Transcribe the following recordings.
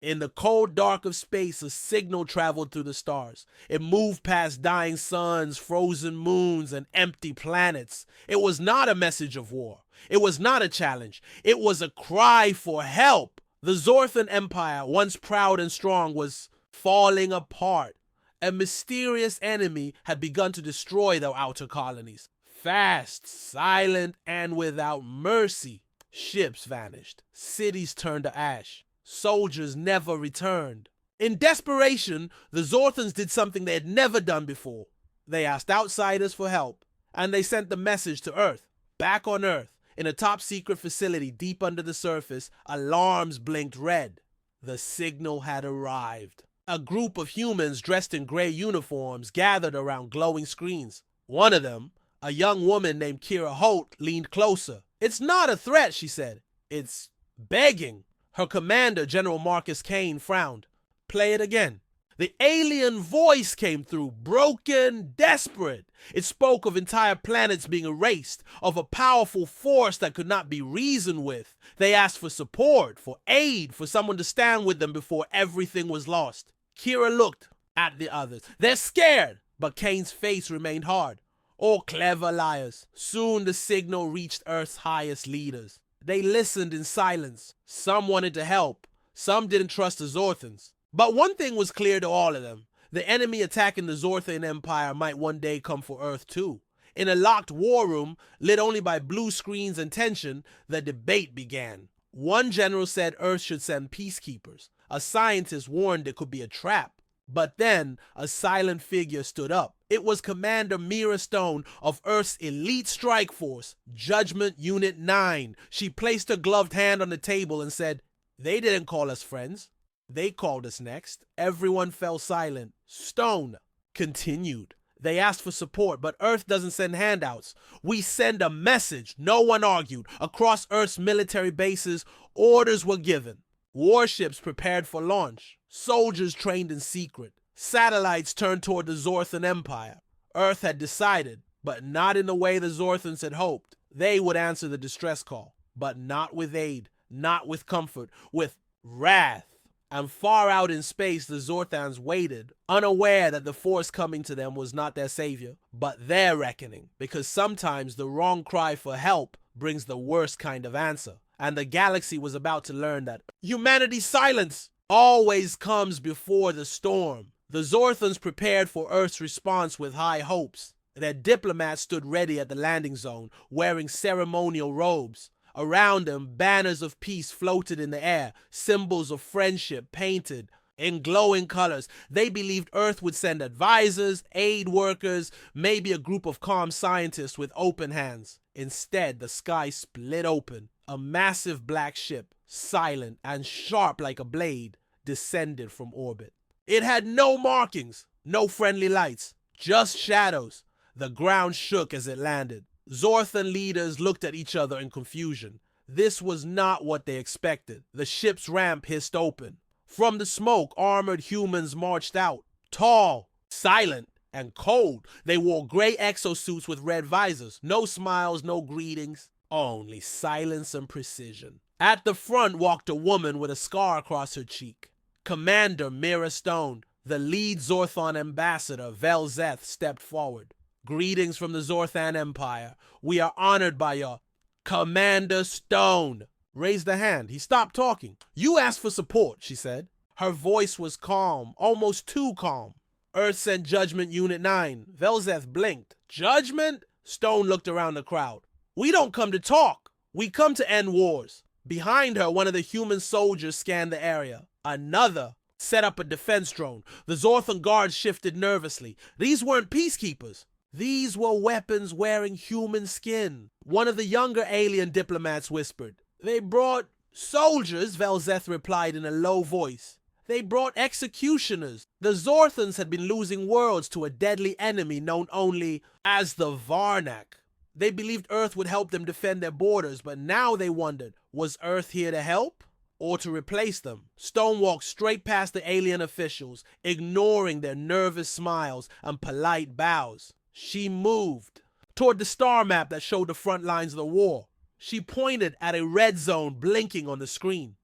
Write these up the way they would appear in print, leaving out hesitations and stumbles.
In the cold dark of space, a signal traveled through the stars. It moved past dying suns, frozen moons, and empty planets. It was not a message of war. It was not a challenge. It was a cry for help. The Zorthan Empire, once proud and strong, was falling apart. A mysterious enemy had begun to destroy their outer colonies. Fast, silent, and without mercy. Ships vanished. Cities turned to ash. Soldiers never returned. In desperation, the Zorthans did something they had never done before. They asked outsiders for help, and they sent the message to Earth. Back on Earth, in a top-secret facility deep under the surface, alarms blinked red. The signal had arrived. A group of humans dressed in gray uniforms gathered around glowing screens. One of them, a young woman named Kira Holt, leaned closer. "It's not a threat," she said. "It's begging." Her commander, General Marcus Kane, frowned. "Play it again." The alien voice came through, broken, desperate. It spoke of entire planets being erased, of a powerful force that could not be reasoned with. They asked for support, for aid, for someone to stand with them before everything was lost. Kira looked at the others. "They're scared," but Kane's face remained hard. "All clever liars." Soon the signal reached Earth's highest leaders. They listened in silence. Some wanted to help. Some didn't trust the Zorthans. But one thing was clear to all of them. The enemy attacking the Zorthan Empire might one day come for Earth too. In a locked war room, lit only by blue screens and tension, the debate began. One general said Earth should send peacekeepers. A scientist warned it could be a trap. But then a silent figure stood up. It was Commander Mira Stone of Earth's elite strike force, Judgment Unit 9. She placed her gloved hand on the table and said, "They didn't call us friends. They called us next." Everyone fell silent. Stone continued. "They asked for support, but Earth doesn't send handouts. We send a message." No one argued. Across Earth's military bases, orders were given. Warships prepared for launch. Soldiers trained in secret. Satellites turned toward the Zorthan Empire. Earth had decided, but not in the way the Zorthans had hoped. They would answer the distress call, but not with aid, not with comfort, with wrath. And far out in space, the Zorthans waited, unaware that the force coming to them was not their savior, but their reckoning, because sometimes the wrong cry for help brings the worst kind of answer. And the galaxy was about to learn that humanity's silence always comes before the storm. The Zorthans prepared for Earth's response with high hopes. Their diplomats stood ready at the landing zone, wearing ceremonial robes. Around them, banners of peace floated in the air, symbols of friendship painted in glowing colors. They believed Earth would send advisors, aid workers, maybe a group of calm scientists with open hands. Instead, the sky split open. A massive black ship, silent and sharp like a blade, descended from orbit. It had no markings, no friendly lights, just shadows. The ground shook as it landed. Zorthan leaders looked at each other in confusion. This was not what they expected. The ship's ramp hissed open. From the smoke, armored humans marched out. Tall, silent, and cold. They wore gray exosuits with red visors. No smiles, no greetings. Only silence and precision. At the front walked a woman with a scar across her cheek. Commander Mira Stone, the lead Zorthan ambassador, Velzeth, stepped forward. "Greetings from the Zorthan Empire. We are honored by your..." "Commander Stone!" raised a hand. He stopped talking. "You asked for support," she said. Her voice was calm, almost too calm. "Earth sent Judgment Unit 9. Velzeth blinked. "Judgment?" Stone looked around the crowd. "We don't come to talk. We come to end wars." Behind her, one of the human soldiers scanned the area. Another set up a defense drone. The Zorthan guards shifted nervously. These weren't peacekeepers. These were weapons wearing human skin. One of the younger alien diplomats whispered. "They brought soldiers," Velzeth replied in a low voice. "They brought executioners." The Zorthans had been losing worlds to a deadly enemy known only as the Varnak. They believed Earth would help them defend their borders, but now they wondered, was Earth here to help or to replace them? Stone walked straight past the alien officials, ignoring their nervous smiles and polite bows. She moved toward the star map that showed the front lines of the war. She pointed at a red zone blinking on the screen.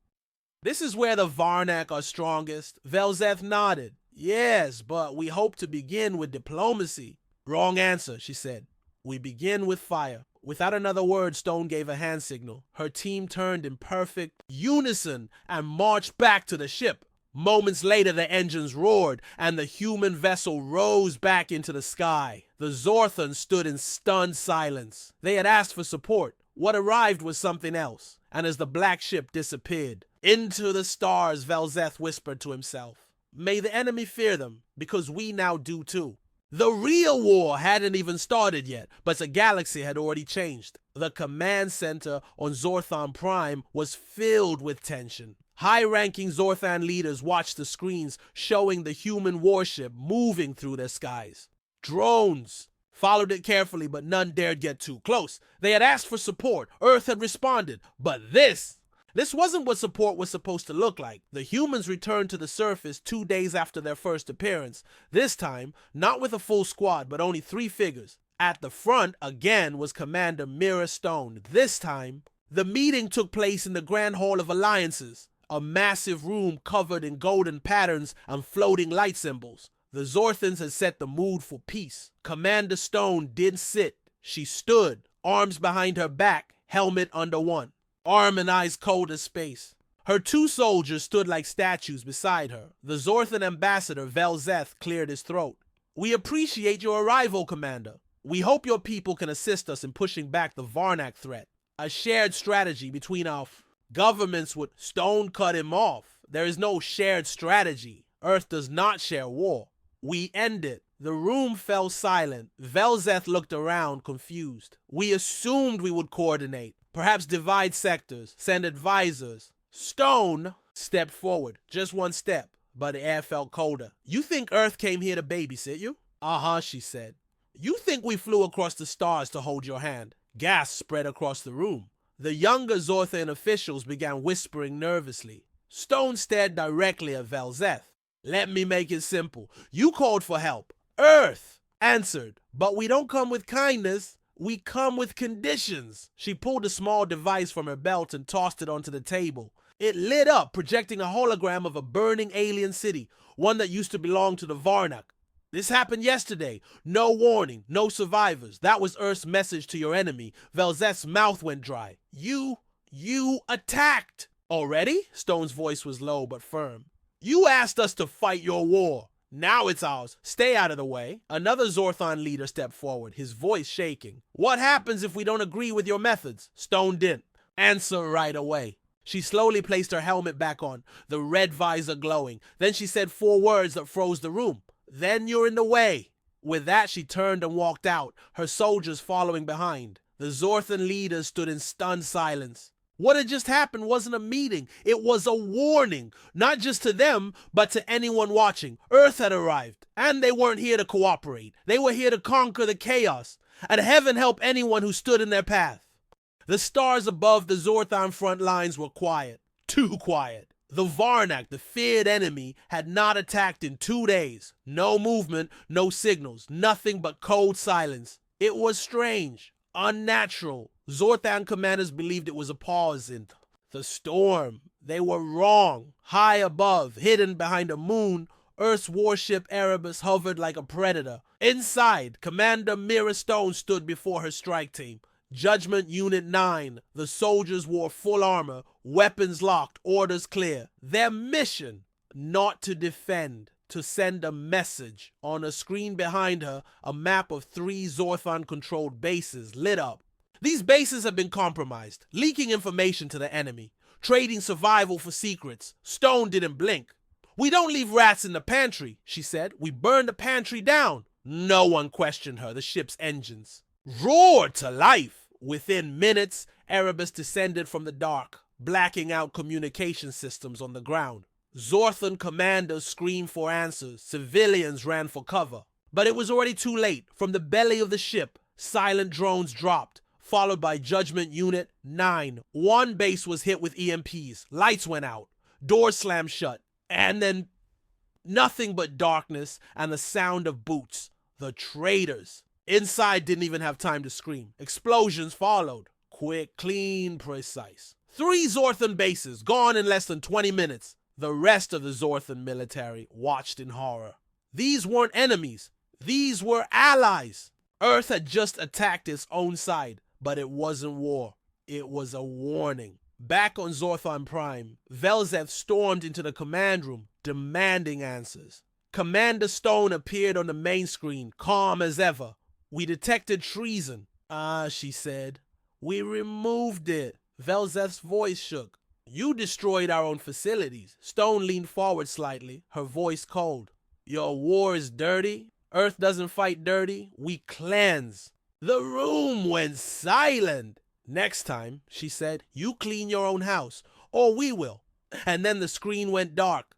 This is where the Varnak are strongest. Velzeth nodded. Yes, but we hope to begin with diplomacy. Wrong answer, she said. We begin with fire. Without another word, Stone gave a hand signal. Her team turned in perfect unison and marched back to the ship. Moments later, the engines roared, and the human vessel rose back into the sky. The Zorthan stood in stunned silence. They had asked for support. What arrived was something else, and as the black ship disappeared, into the stars, Velzeth whispered to himself. May the enemy fear them, because we now do too. The real war hadn't even started yet, but the galaxy had already changed. The command center on Zorthan Prime was filled with tension. High-ranking Zorthan leaders watched the screens showing the human warship moving through their skies. Drones followed it carefully, but none dared get too close. They had asked for support. Earth had responded. But this wasn't what support was supposed to look like. The humans returned to the surface 2 days after their first appearance. This time, not with a full squad, but only 3 figures. At the front, again, was Commander Mira Stone. This time, the meeting took place in the Grand Hall of Alliances, a massive room covered in golden patterns and floating light symbols. The Zorthans had set the mood for peace. Commander Stone didn't sit. She stood, arms behind her back, helmet under one. Arm and eyes cold as space. Her 2 soldiers stood like statues beside her. The Zorthan ambassador, Velzeth, cleared his throat. We appreciate your arrival, Commander. We hope your people can assist us in pushing back the Varnak threat. A shared strategy between our governments would Stone cut him off. There is no shared strategy. Earth does not share war. We end it. The room fell silent. Velzeth looked around, confused. We assumed we would coordinate. Perhaps divide sectors, send advisors. Stone stepped forward, just 1 step, but the air felt colder. You think Earth came here to babysit you? Uh-huh, she said. You think we flew across the stars to hold your hand? Gasps spread across the room. The younger Zorthan officials began whispering nervously. Stone stared directly at Velzeth. Let me make it simple. You called for help. Earth answered, but we don't come with kindness. We come with conditions. She pulled a small device from her belt and tossed it onto the table. It lit up, projecting a hologram of a burning alien city, one that used to belong to the Varnak. This happened yesterday. No warning, no survivors. That was Earth's message to your enemy. Velzeth's mouth went dry. You attacked. Already? Stone's voice was low but firm. You asked us to fight your war. Now it's ours. Stay out of the way. Another Zorthan leader stepped forward, his voice shaking. What happens if we don't agree with your methods? Stone didn't answer right away. She slowly placed her helmet back on, the red visor glowing. Then she said 4 words that froze the room. Then you're in the way. With that, she turned and walked out, her soldiers following behind. The Zorthan leaders stood in stunned silence. What had just happened wasn't a meeting. It was a warning, not just to them, but to anyone watching. Earth had arrived, and they weren't here to cooperate. They were here to conquer the chaos, and heaven help anyone who stood in their path. The stars above the Zorthan front lines were quiet, too quiet. The Varnak, the feared enemy, had not attacked in 2 days. No movement, no signals, nothing but cold silence. It was strange, unnatural. Zorthan commanders believed it was a pause in the storm. They were wrong. High above, hidden behind a moon, Earth's warship Erebus hovered like a predator. Inside, Commander Mira Stone stood before her strike team. Judgment Unit 9. The soldiers wore full armor, weapons locked, orders clear. Their mission, not to defend, to send a message. On a screen behind her, a map of 3 Zorthan-controlled bases lit up. These bases have been compromised, leaking information to the enemy, trading survival for secrets. Stone didn't blink. We don't leave rats in the pantry, she said. We burn the pantry down. No one questioned her. The ship's engines roared to life. Within minutes, Erebus descended from the dark, blacking out communication systems on the ground. Zorthan commanders screamed for answers. Civilians ran for cover. But it was already too late. From the belly of the ship, silent drones dropped, followed by Judgment Unit 9. One base was hit with EMPs. Lights went out. Doors slammed shut. And then nothing but darkness and the sound of boots. The traitors. Inside didn't even have time to scream. Explosions followed. Quick, clean, precise. 3 Zorthan bases gone in less than 20 minutes. The rest of the Zorthan military watched in horror. These weren't enemies. These were allies. Earth had just attacked its own side, but it wasn't war. It was a warning. Back on Zorthan Prime, Velzeth stormed into the command room, demanding answers. Commander Stone appeared on the main screen, calm as ever. "We detected treason." "Ah," she said. "We removed it." Velzeth's voice shook. "You destroyed our own facilities." Stone leaned forward slightly, her voice cold. "Your war is dirty. Earth doesn't fight dirty. We cleanse." The room went silent. "Next time," she said, "you clean your own house, or we will." And then the screen went dark.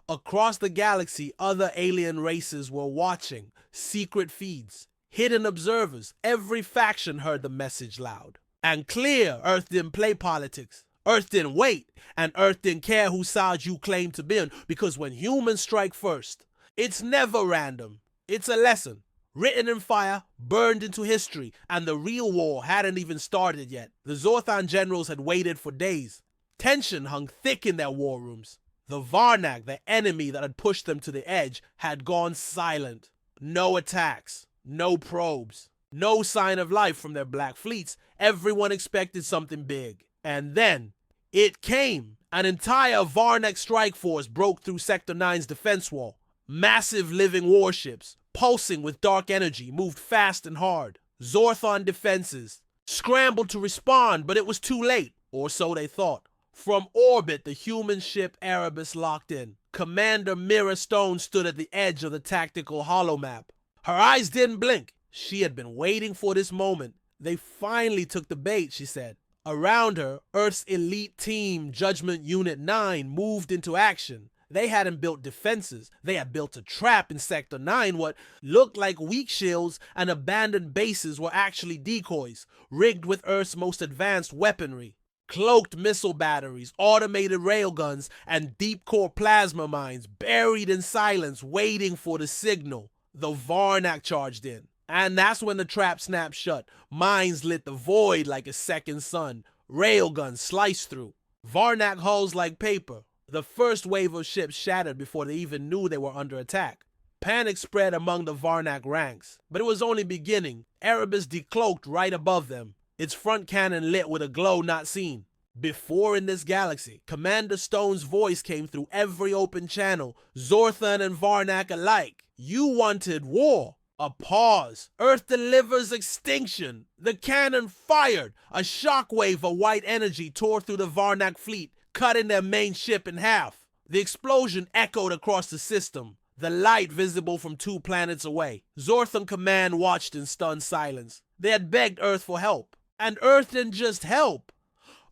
Across the galaxy, other alien races were watching. Secret feeds. Hidden observers. Every faction heard the message loud and clear. Earth didn't play politics. Earth didn't wait. And Earth didn't care whose side you claimed to be on, because when humans strike first, it's never random. It's a lesson. Written in fire, burned into history, and the real war hadn't even started yet. The Zorthan generals had waited for days. Tension hung thick in their war rooms. The Varnak, the enemy that had pushed them to the edge, had gone silent. No attacks, no probes, no sign of life from their black fleets. Everyone expected something big. And then, it came. An entire Varnak strike force broke through Sector 9's defense wall. Massive living warships, pulsing with dark energy, moved fast and hard. Zorthan defenses scrambled to respond, but it was too late, or so they thought. From orbit, the human ship Erebus locked in. Commander Mira Stone stood at the edge of the tactical holomap. Her eyes didn't blink. She had been waiting for this moment. "They finally took the bait," she said. Around her, Earth's elite team, Judgment Unit 9, moved into action. They hadn't built defenses. They had built a trap in Sector 9. What looked like weak shields and abandoned bases were actually decoys, rigged with Earth's most advanced weaponry. Cloaked missile batteries, automated railguns, and deep-core plasma mines buried in silence, waiting for the signal. The Varnak charged in. And that's when the trap snapped shut. Mines lit the void like a second sun. Railguns sliced through. Varnak hulls like paper. The first wave of ships shattered before they even knew they were under attack. Panic spread among the Varnak ranks, but it was only beginning. Erebus decloaked right above them, its front cannon lit with a glow not seen before in this galaxy. Commander Stone's voice came through every open channel, Zorthan and Varnak alike. "You wanted war." A pause. "Earth delivers extinction." The cannon fired. A shockwave of white energy tore through the Varnak fleet, cutting their main ship in half. The explosion echoed across the system, the light visible from 2 planets away. Zorthan Command watched in stunned silence. They had begged Earth for help. And Earth didn't just help.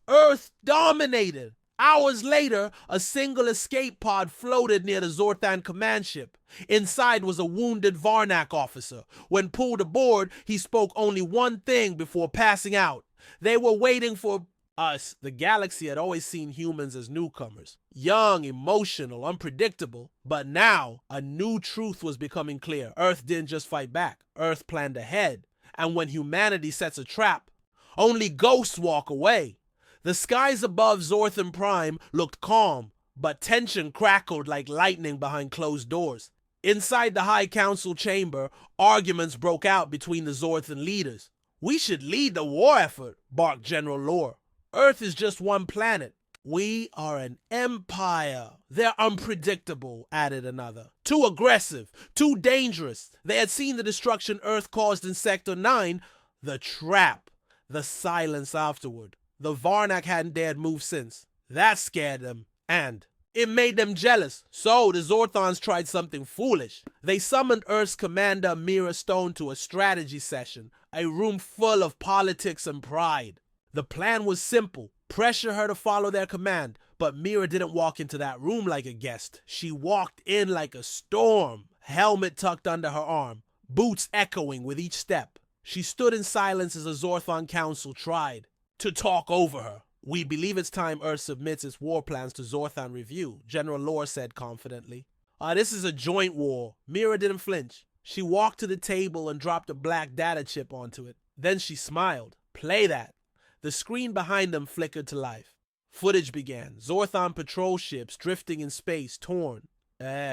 Earth dominated. Hours later, a single escape pod floated near the Zorthan command ship. Inside was a wounded Varnak officer. When pulled aboard, he spoke only one thing before passing out. They were waiting for us. The galaxy had always seen humans as newcomers. Young, emotional, unpredictable. But now, a new truth was becoming clear. Earth didn't just fight back. Earth planned ahead. And when humanity sets a trap, only ghosts walk away. The skies above Zorthan Prime looked calm, but tension crackled like lightning behind closed doors. Inside the High Council chamber, arguments broke out between the Zorthan leaders. "We should lead the war effort," barked General Lore. "Earth is just one planet." "We are an empire." "They're unpredictable," added another. "Too aggressive, too dangerous." They had seen the destruction Earth caused in Sector 9, the trap, the silence afterward. The Varnak hadn't dared move since. That scared them, and it made them jealous. So the Zorthans tried something foolish. They summoned Earth's commander Mira Stone to a strategy session, a room full of politics and pride. The plan was simple: pressure her to follow their command. But Mira didn't walk into that room like a guest. She walked in like a storm, helmet tucked under her arm, boots echoing with each step. She stood in silence as the Zorthan Council tried to talk over her. "We believe it's time Earth submits its war plans to Zorthan review," General Lore said confidently. This is a joint war." Mira didn't flinch. She walked to the table and dropped a black data chip onto it. Then she smiled. "Play that." The screen behind them flickered to life. Footage began. Zorthan patrol ships drifting in space, torn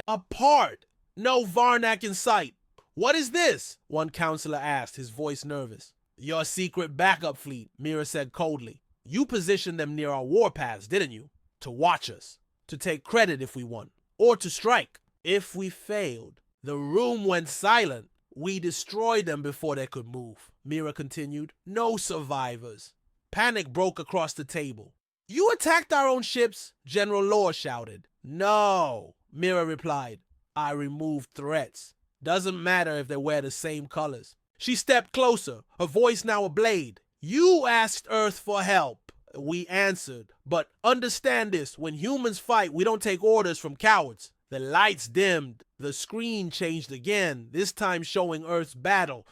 apart. No Varnak in sight. What is this? One counselor asked, his voice nervous. Your secret backup fleet, Mira said coldly. You positioned them near our warpaths, didn't you? To watch us. To take credit if we won. Or to strike. If we failed. The room went silent. We destroyed them before they could move, Mira continued. No survivors. Panic broke across the table. You attacked our own ships? General Law shouted. No, Mira replied. I removed threats. Doesn't matter if they wear the same colors. She stepped closer, her voice now a blade. You asked Earth for help. We answered. But understand this, when humans fight, we don't take orders from cowards. The lights dimmed. The screen changed again, this time showing Earth's battle.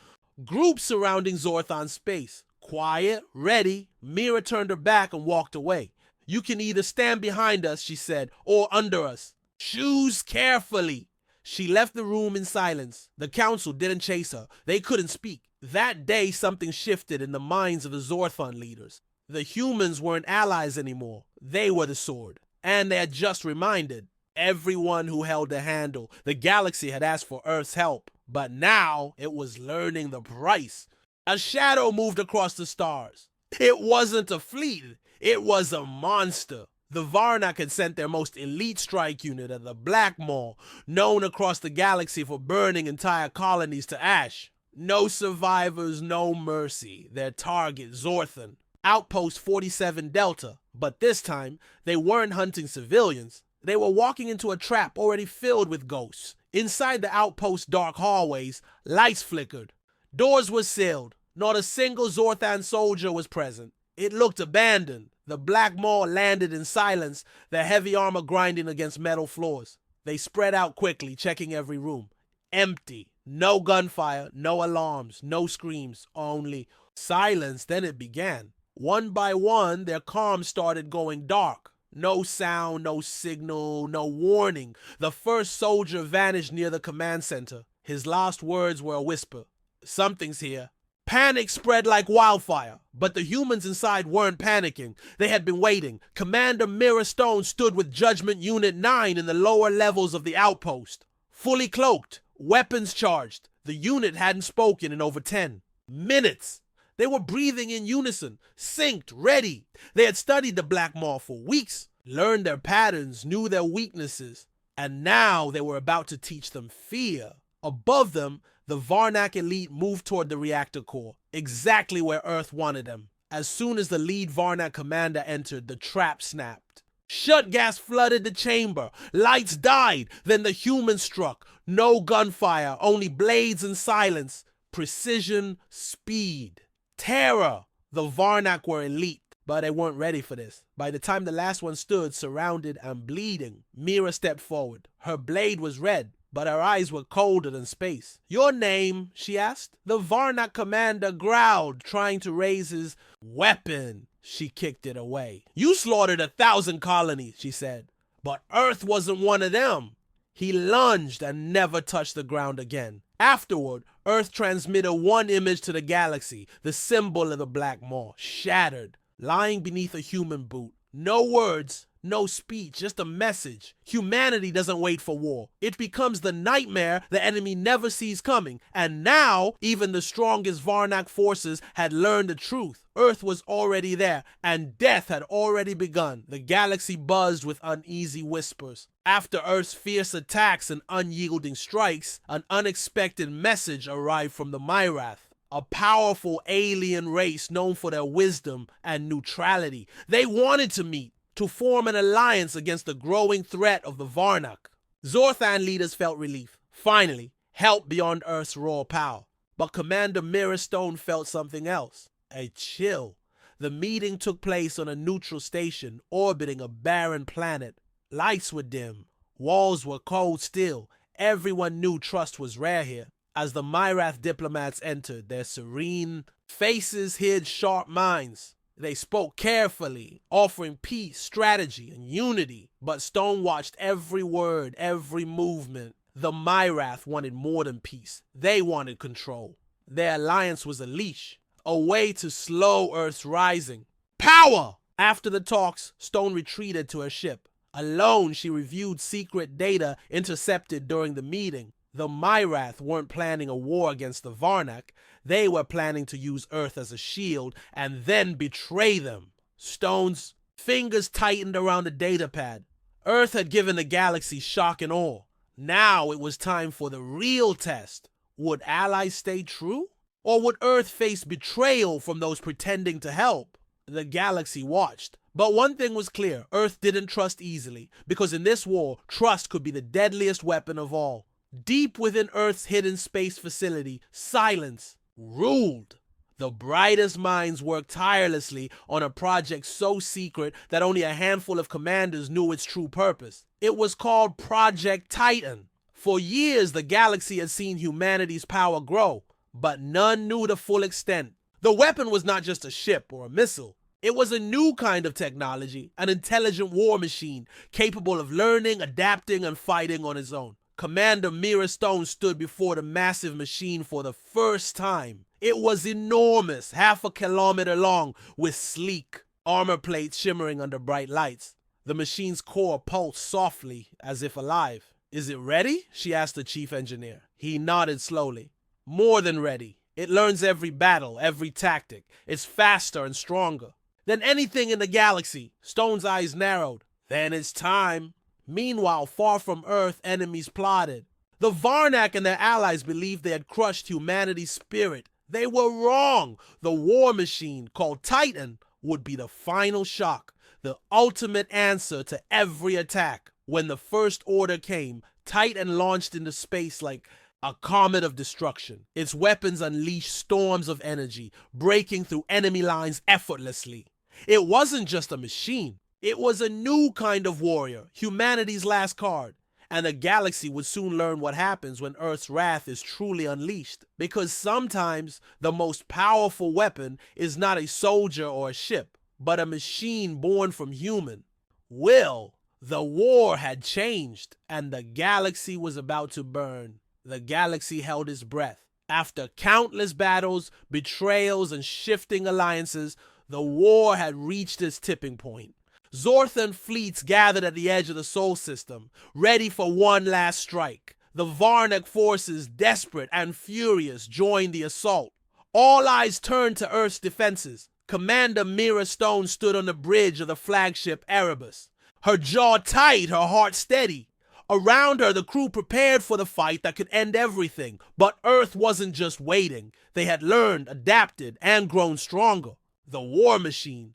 Groups surrounding Zorthan's space. Quiet, ready. Mira turned her back and walked away. You can either stand behind us, she said, or under us. Choose carefully. She left the room in silence. The council didn't chase her. They couldn't speak. That day, something shifted in the minds of the Zorthan leaders. The humans weren't allies anymore. They were the sword. And they had just reminded everyone who held the handle. The galaxy had asked for Earth's help. But now, it was learning the price. A shadow moved across the stars. It wasn't a fleet. It was a monster. The Varnak had sent their most elite strike unit at the Black Maw, known across the galaxy for burning entire colonies to ash. No survivors, no mercy. Their target, Zorthan. Outpost 47 Delta. But this time, they weren't hunting civilians. They were walking into a trap already filled with ghosts. Inside the outpost's dark hallways, lights flickered. Doors were sealed. Not a single Zorthan soldier was present. It looked abandoned. The Black Maw landed in silence, their heavy armor grinding against metal floors. They spread out quickly, checking every room. Empty. No gunfire, no alarms, no screams, only silence. Then it began. One by one, their comms started going dark. No sound, no signal, no warning. The first soldier vanished near the command center. His last words were a whisper. Something's here. Panic spread like wildfire, but the humans inside weren't panicking. They had been waiting. Commander Mira Stone stood with Judgment Unit 9 in the lower levels of the outpost. Fully cloaked, weapons charged. The unit hadn't spoken in over 10 minutes. They were breathing in unison, synced, ready. They had studied the Black Maw for weeks, learned their patterns, knew their weaknesses, and now they were about to teach them fear. Above them, the Varnak elite moved toward the reactor core, exactly where Earth wanted them. As soon as the lead Varnak commander entered, the trap snapped. Shut gas flooded the chamber. Lights died. Then the humans struck. No gunfire, only blades and silence. Precision, speed. Terror. The Varnak were elite, but they weren't ready for this. By the time the last one stood, surrounded and bleeding, Mira stepped forward. Her blade was red, but her eyes were colder than space. Your name, she asked. The Varnak commander growled, trying to raise his weapon. She kicked it away. You slaughtered 1,000 colonies, she said, but Earth wasn't one of them. He lunged and never touched the ground again. Afterward, Earth transmitted one image to the galaxy, the symbol of the Black Maw, shattered, lying beneath a human boot. No words, no speech, just a message. Humanity doesn't wait for war. It becomes the nightmare the enemy never sees coming. And now, even the strongest Varnak forces had learned the truth. Earth was already there, and death had already begun. The galaxy buzzed with uneasy whispers. After Earth's fierce attacks and unyielding strikes, an unexpected message arrived from the Myrath. A powerful alien race known for their wisdom and neutrality. They wanted to meet, to form an alliance against the growing threat of the Varnak. Zorthan leaders felt relief. Finally, help beyond Earth's raw power. But Commander Mira Stone felt something else. A chill. The meeting took place on a neutral station orbiting a barren planet. Lights were dim. Walls were cold still. Everyone knew trust was rare here. As the Myrath diplomats entered, their serene faces hid sharp minds. They spoke carefully, offering peace, strategy, and unity. But Stone watched every word, every movement. The Myrath wanted more than peace. They wanted control. Their alliance was a leash, a way to slow Earth's rising. Power! After the talks, Stone retreated to her ship. Alone, she reviewed secret data intercepted during the meeting. The Myrath weren't planning a war against the Varnak. They were planning to use Earth as a shield and then betray them. Stone's fingers tightened around the data pad. Earth had given the galaxy shock and awe. Now it was time for the real test. Would allies stay true? Or would Earth face betrayal from those pretending to help? The galaxy watched. But one thing was clear, Earth didn't trust easily, because in this war, trust could be the deadliest weapon of all. Deep within Earth's hidden space facility, silence ruled. The brightest minds worked tirelessly on a project so secret that only a handful of commanders knew its true purpose. It was called Project Titan. For years, the galaxy had seen humanity's power grow, but none knew the full extent. The weapon was not just a ship or a missile. It was a new kind of technology, an intelligent war machine capable of learning, adapting, and fighting on its own. Commander Mira Stone stood before the massive machine for the first time. It was enormous, half a kilometer long, with sleek armor plates shimmering under bright lights. The machine's core pulsed softly, as if alive. "Is it ready?" she asked the chief engineer. He nodded slowly. "More than ready. It learns every battle, every tactic. It's faster and stronger than anything in the galaxy." Stone's eyes narrowed. "Then it's time." Meanwhile, far from Earth, enemies plotted. The Varnak and their allies believed they had crushed humanity's spirit. They were wrong. The war machine, called Titan, would be the final shock, the ultimate answer to every attack. When the First Order came, Titan launched into space like a comet of destruction. Its weapons unleashed storms of energy, breaking through enemy lines effortlessly. It wasn't just a machine. It was a new kind of warrior, humanity's last card. And the galaxy would soon learn what happens when Earth's wrath is truly unleashed. Because sometimes the most powerful weapon is not a soldier or a ship, but a machine born from human will. The war had changed, and the galaxy was about to burn. The galaxy held its breath. After countless battles, betrayals, and shifting alliances, the war had reached its tipping point. Zorthan fleets gathered at the edge of the Sol system, ready for one last strike. The Varnak forces, desperate and furious, joined the assault. All eyes turned to Earth's defenses. Commander Mira Stone stood on the bridge of the flagship Erebus, her jaw tight, her heart steady. Around her, the crew prepared for the fight that could end everything. But Earth wasn't just waiting. They had learned, adapted, and grown stronger. The war machine.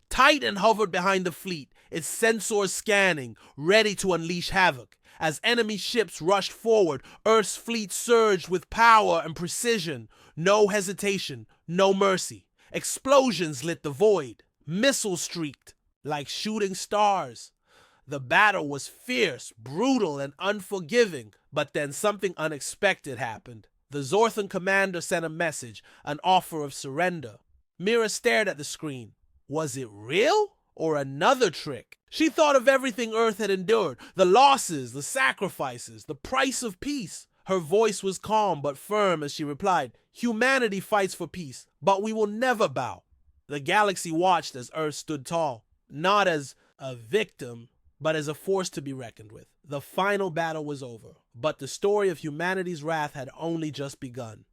Titan hovered behind the fleet, its sensors scanning, ready to unleash havoc. As enemy ships rushed forward, Earth's fleet surged with power and precision. No hesitation, no mercy. Explosions lit the void. Missiles streaked like shooting stars. The battle was fierce, brutal, and unforgiving, but then something unexpected happened. The Zorthan commander sent a message, an offer of surrender. Mira stared at the screen. Was it real or another trick? She thought of everything Earth had endured, the losses, the sacrifices, the price of peace. Her voice was calm but firm as she replied, "Humanity fights for peace, but we will never bow." The galaxy watched as Earth stood tall, not as a victim, but as a force to be reckoned with. The final battle was over, but the story of humanity's wrath had only just begun.